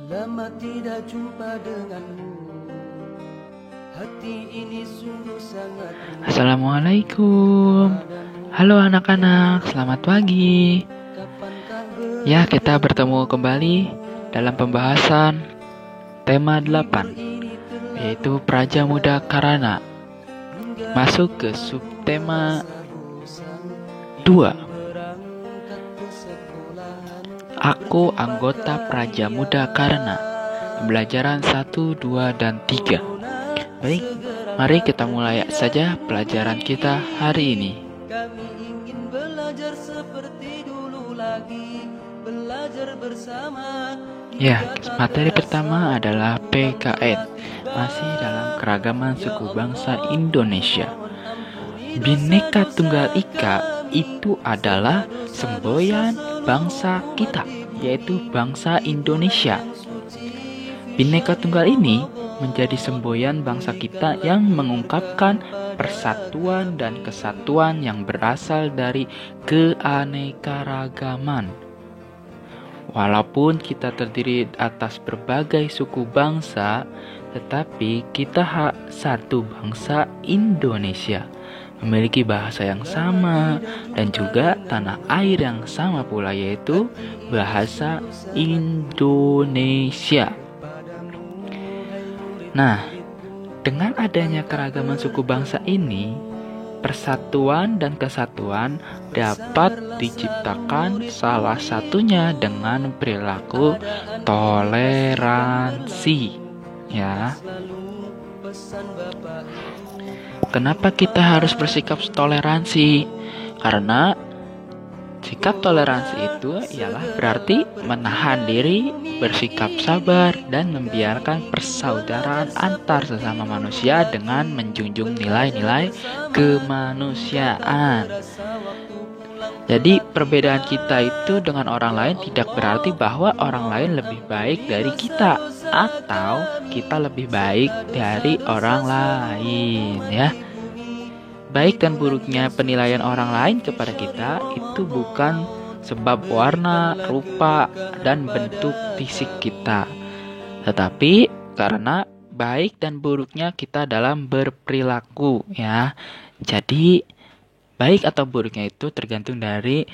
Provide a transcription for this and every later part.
Lama tidak jumpa denganmu, hati ini sungguh sangat rindu. Assalamualaikum. Halo anak-anak, selamat pagi. Ya, kita bertemu kembali dalam pembahasan tema 8, yaitu Praja Muda Karana. Masuk ke subtema 2. Aku anggota Praja Muda Karana. Pembelajaran 1, 2, dan 3. Baik, mari kita mulai saja pelajaran kita hari ini. Kami ingin belajar seperti dulu lagi, belajar bersama. Ya, materi pertama adalah PKN, masih dalam keragaman suku bangsa Indonesia. Bhinneka Tunggal Ika itu adalah semboyan bangsa kita, yaitu bangsa Indonesia. Bhinneka Tunggal ini menjadi semboyan bangsa kita yang mengungkapkan persatuan dan kesatuan yang berasal dari keanekaragaman. Walaupun kita terdiri atas berbagai suku bangsa, tetapi kita satu bangsa Indonesia, memiliki bahasa yang sama dan juga tanah air yang sama pula, yaitu bahasa Indonesia. Nah, dengan adanya keragaman suku bangsa ini, persatuan dan kesatuan dapat diciptakan salah satunya dengan perilaku toleransi. Ya. Kenapa kita harus bersikap toleransi? Karena sikap toleransi itu ialah berarti menahan diri, bersikap sabar, dan membiarkan persaudaraan antar sesama manusia dengan menjunjung nilai-nilai kemanusiaan. Jadi perbedaan kita itu dengan orang lain tidak berarti bahwa orang lain lebih baik dari kita atau kita lebih baik dari orang lain, ya. Baik dan buruknya penilaian orang lain kepada kita itu bukan sebab warna, rupa, dan bentuk fisik kita, tetapi karena baik dan buruknya kita dalam berperilaku, ya. Jadi baik atau buruknya itu tergantung dari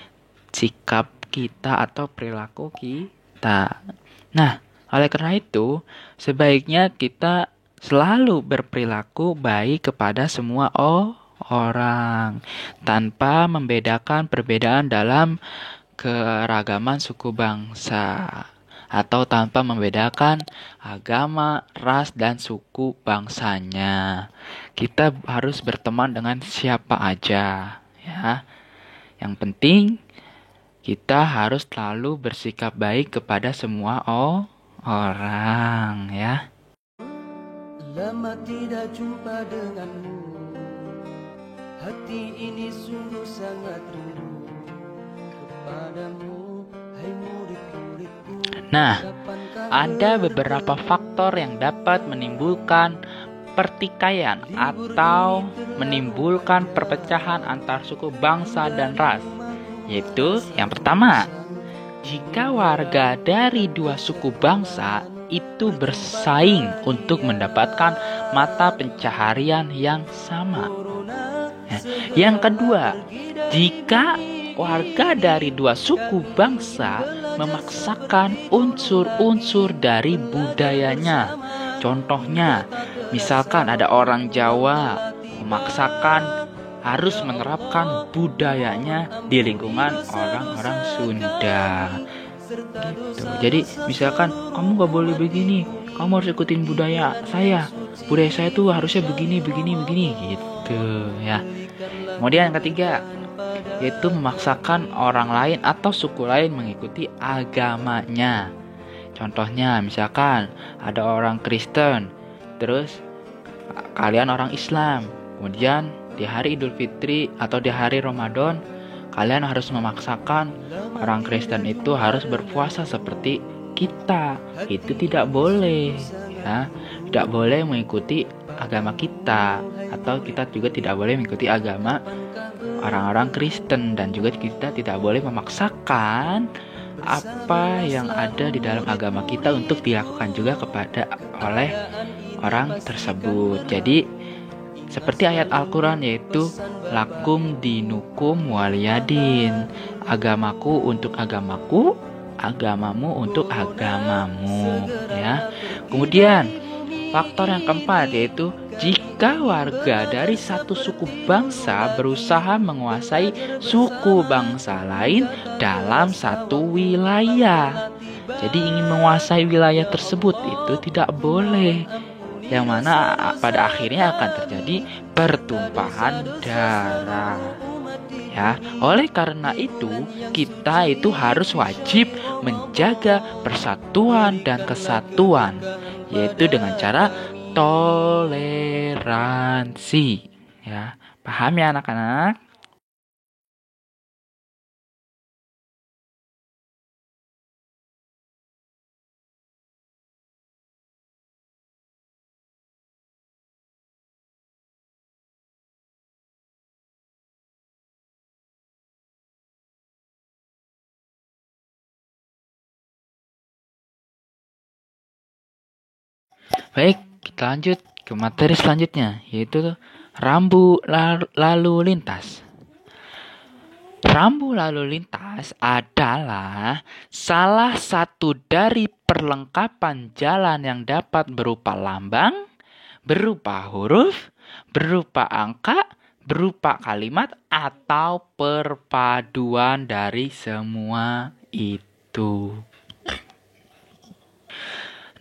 sikap kita atau perilaku kita. Nah, oleh karena itu sebaiknya kita selalu berperilaku baik kepada semua orang tanpa membedakan perbedaan dalam keragaman suku bangsa atau tanpa membedakan agama, ras, dan suku bangsanya. Kita harus berteman dengan siapa aja, ya. Yang penting kita harus selalu bersikap baik kepada semua orang, ya. Lama tidak jumpa denganmu, hati ini sungguh sangat rindu kepadamu, hai murid-muridku. Nah, ada beberapa faktor yang dapat menimbulkan pertikaian atau menimbulkan perpecahan antar suku bangsa dan ras, yaitu yang pertama, jika warga dari dua suku bangsa itu bersaing untuk mendapatkan mata pencaharian yang sama. Yang kedua, jika warga dari dua suku bangsa memaksakan unsur-unsur dari budayanya. Contohnya, misalkan ada orang Jawa memaksakan harus menerapkan budayanya di lingkungan orang-orang Sunda. Gitu. Jadi misalkan kamu gak boleh begini, kamu harus ikutin budaya saya. Budaya saya tuh harusnya begini gitu, ya. Kemudian yang ketiga, yaitu memaksakan orang lain atau suku lain mengikuti agamanya. Contohnya misalkan ada orang Kristen, terus kalian orang Islam, kemudian di hari Idul Fitri atau di hari Ramadan kalian harus memaksakan orang Kristen itu harus berpuasa seperti kita. Itu tidak boleh, ya. Tidak boleh mengikuti agama kita, atau kita juga tidak boleh mengikuti agama orang-orang Kristen, dan juga kita tidak boleh memaksakan apa yang ada di dalam agama kita untuk dilakukan juga oleh orang tersebut. Jadi seperti ayat Al-Quran, yaitu lakum dinukum waliyadin, agamaku untuk agamaku, agamamu untuk agamamu, ya. Kemudian faktor yang keempat yaitu jika warga dari satu suku bangsa berusaha menguasai suku bangsa lain dalam satu wilayah. Jadi ingin menguasai wilayah tersebut itu tidak boleh, yang mana pada akhirnya akan terjadi pertumpahan darah. Ya, oleh karena itu kita itu harus wajib menjaga persatuan dan kesatuan, yaitu dengan cara toleransi. Ya, paham ya anak-anak? Baik, kita lanjut ke materi selanjutnya, yaitu rambu lalu lintas. Rambu lalu lintas adalah salah satu dari perlengkapan jalan yang dapat berupa lambang, berupa huruf, berupa angka, berupa kalimat, atau perpaduan dari semua itu.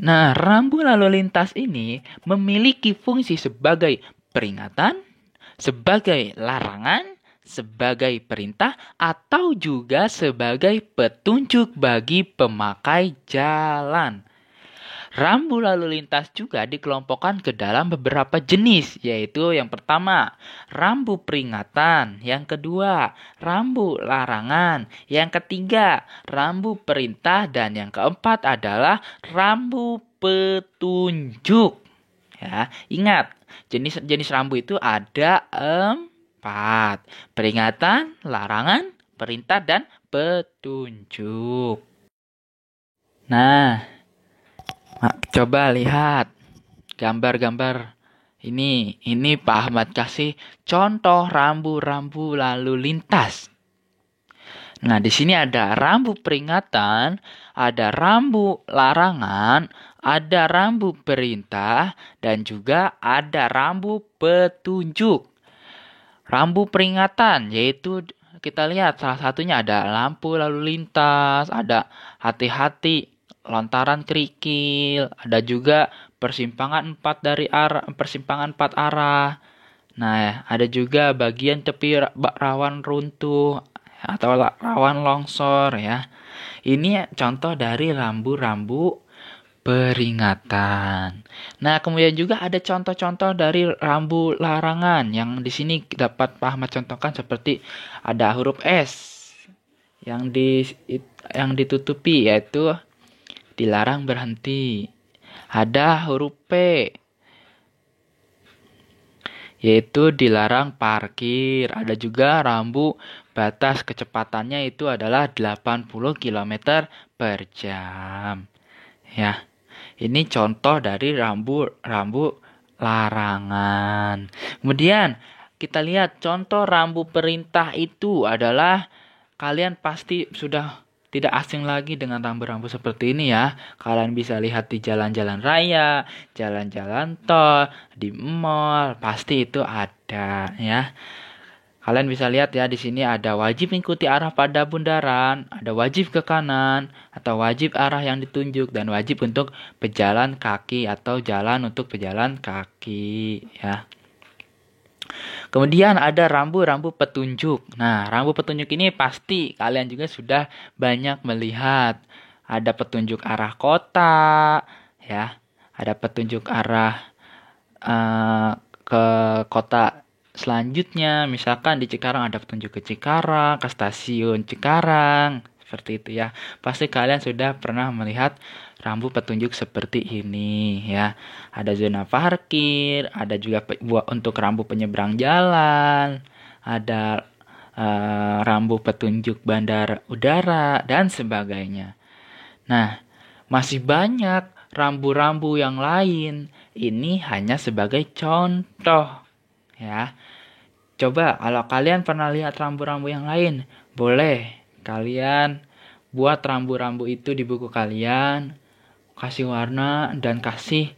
Nah, rambu lalu lintas ini memiliki fungsi sebagai peringatan, sebagai larangan, sebagai perintah, atau juga sebagai petunjuk bagi pemakai jalan. Rambu lalu lintas juga dikelompokkan ke dalam beberapa jenis, yaitu yang pertama, rambu peringatan, yang kedua, rambu larangan, yang ketiga, rambu perintah, dan yang keempat adalah rambu petunjuk. Ya, ingat, jenis rambu itu ada 4, peringatan, larangan, perintah, dan petunjuk. Nah, coba lihat gambar-gambar ini. Ini Pak Ahmad kasih contoh rambu-rambu lalu lintas. Nah, di sini ada rambu peringatan, ada rambu larangan, ada rambu perintah, dan juga ada rambu petunjuk. Rambu peringatan yaitu kita lihat salah satunya ada lampu lalu lintas, ada hati-hati lontaran kerikil, ada juga persimpangan 4 arah. Nah, ada juga bagian tepi rawan runtuh atau rawan longsor ya. Ini contoh dari rambu-rambu peringatan. Nah, kemudian juga ada contoh-contoh dari rambu larangan yang di sini dapat Pak Ahmad contohkan, seperti ada huruf S yang ditutupi, yaitu dilarang berhenti. Ada huruf P, yaitu dilarang parkir. Ada juga rambu batas kecepatannya itu adalah 80 km per jam. Ya, ini contoh dari rambu larangan. Kemudian kita lihat contoh rambu perintah itu adalah, kalian pasti sudah tidak asing lagi dengan rambu-rambu seperti ini ya. Kalian bisa lihat di jalan-jalan raya, jalan-jalan tol, di mall, pasti itu ada ya. Kalian bisa lihat ya, di sini ada wajib mengikuti arah pada bundaran, ada wajib ke kanan atau wajib arah yang ditunjuk, dan wajib untuk pejalan kaki atau jalan untuk pejalan kaki ya. Kemudian ada rambu-rambu petunjuk. Nah, rambu petunjuk ini pasti kalian juga sudah banyak melihat. Ada petunjuk arah kota, ya. Ada petunjuk arah ke kota selanjutnya. Misalkan di Cikarang ada petunjuk ke Cikarang, ke stasiun Cikarang. Seperti itu ya. Pasti kalian sudah pernah melihat rambu petunjuk seperti ini ya. Ada zona parkir, ada juga untuk rambu penyeberang jalan, ada rambu petunjuk bandara udara, dan sebagainya. Nah, masih banyak rambu-rambu yang lain. Ini hanya sebagai contoh, ya. Coba kalau kalian pernah lihat rambu-rambu yang lain, boleh kalian buat rambu-rambu itu di buku kalian, kasih warna dan kasih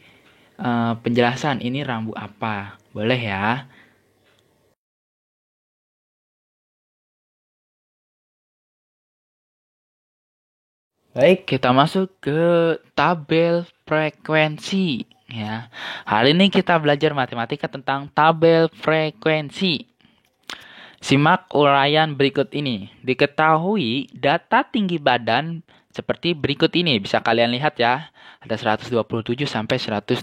penjelasan ini rambu apa. Boleh ya? Baik, kita masuk ke tabel frekuensi, ya. Hari ini kita belajar matematika tentang tabel frekuensi. Simak uraian berikut ini. Diketahui data tinggi badan seperti berikut ini. Bisa kalian lihat ya. Ada 127 sampai 129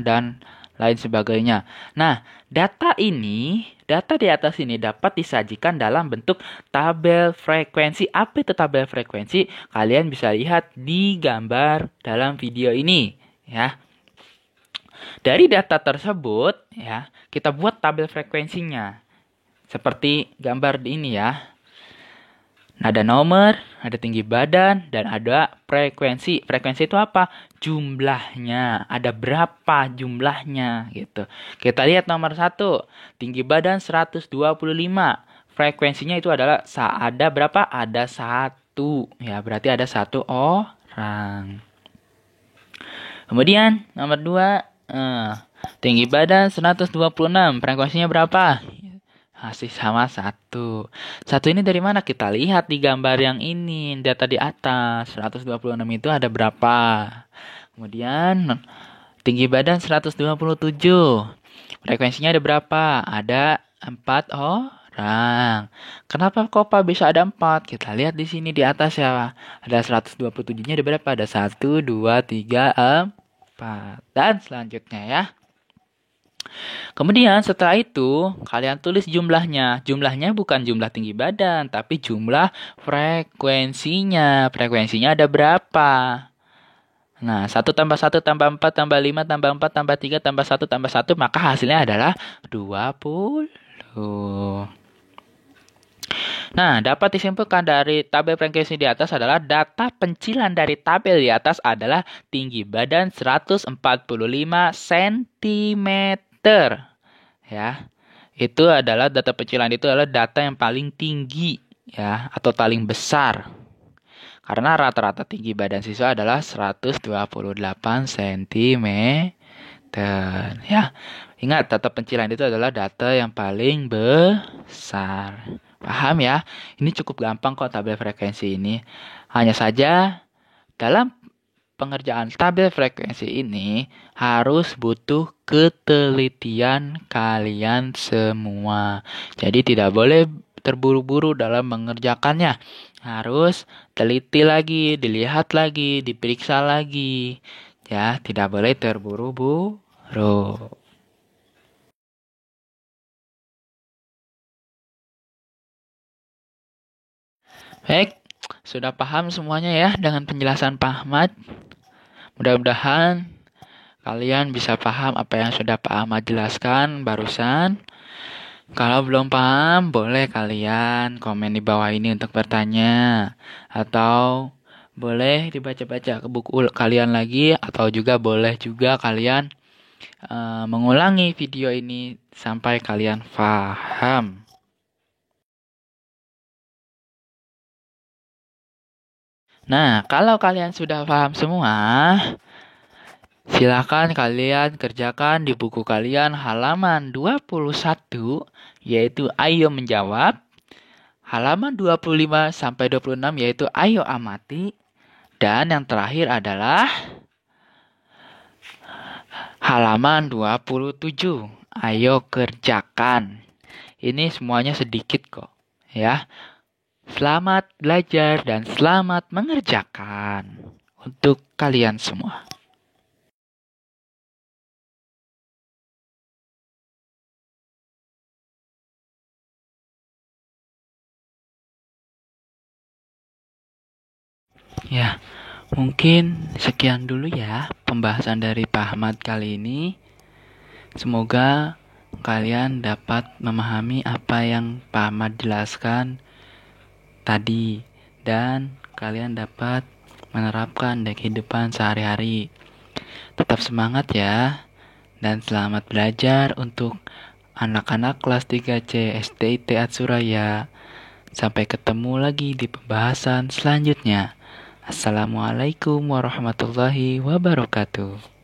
dan lain sebagainya. Nah, data di atas ini dapat disajikan dalam bentuk tabel frekuensi. Apa itu tabel frekuensi? Kalian bisa lihat di gambar dalam video ini, ya. Dari data tersebut, ya, kita buat tabel frekuensinya. Seperti gambar di ini ya. Ada nomor, ada tinggi badan, dan ada frekuensi. Frekuensi itu apa? Jumlahnya. Ada berapa jumlahnya gitu. Kita lihat nomor 1. Tinggi badan 125. Frekuensinya itu adalah ada berapa? Ada 1. Ya, berarti ada 1 orang. Kemudian nomor 2. Tinggi badan 126. Frekuensinya berapa? Masih sama 1. 1 ini dari mana? Kita lihat di gambar yang ini. Data di atas. 126 itu ada berapa? Kemudian tinggi badan 127. Frekuensinya ada berapa? Ada 4 orang. Kenapa kok Pak bisa ada 4? Kita lihat di sini di atas ya. Ada 127-nya ada berapa? Ada 1, 2, 3, 4. Dan selanjutnya ya. Kemudian setelah itu kalian tulis jumlahnya. Jumlahnya bukan jumlah tinggi badan, tapi jumlah frekuensinya. Frekuensinya ada berapa? Nah, 1 tambah 1 tambah 4 tambah 5 tambah 4 tambah 3 tambah 1 tambah 1, maka hasilnya adalah 20. Nah, dapat disimpulkan dari tabel frekuensi di atas adalah data pencilan dari tabel di atas adalah tinggi badan 145 cm. Ya, itu adalah data pencilan, itu adalah data yang paling tinggi ya, atau paling besar. Karena rata-rata tinggi badan siswa adalah 128 cm. Ya, ingat data pencilan itu adalah data yang paling besar. Paham ya? Ini cukup gampang kok tabel frekuensi ini. Hanya saja dalam pengerjaan tabel frekuensi ini harus butuh ketelitian kalian semua. Jadi tidak boleh terburu-buru dalam mengerjakannya. Harus teliti lagi, dilihat lagi, diperiksa lagi. Ya, tidak boleh terburu-buru. Baik, sudah paham semuanya ya dengan penjelasan Pak Ahmad? Mudah-mudahan kalian bisa paham apa yang sudah Pak Ahmad jelaskan barusan. Kalau belum paham, boleh kalian komen di bawah ini untuk bertanya. Atau boleh dibaca-baca ke buku kalian lagi. Atau juga boleh juga kalian mengulangi video ini sampai kalian paham. Nah, kalau kalian sudah paham semua, silakan kalian kerjakan di buku kalian halaman 21, yaitu Ayo Menjawab. Halaman 25 sampai 26 yaitu Ayo Amati. Dan yang terakhir adalah halaman 27, Ayo Kerjakan. Ini semuanya sedikit kok, ya. Selamat belajar dan selamat mengerjakan untuk kalian semua. Ya, mungkin sekian dulu ya pembahasan dari Pak Ahmad kali ini. Semoga kalian dapat memahami apa yang Pak Ahmad jelaskan tadi dan kalian dapat menerapkan di kehidupan sehari-hari. Tetap semangat ya, dan selamat belajar untuk anak-anak kelas 3C SDIT Suraya. Sampai ketemu lagi di pembahasan selanjutnya. Assalamualaikum warahmatullahi wabarakatuh.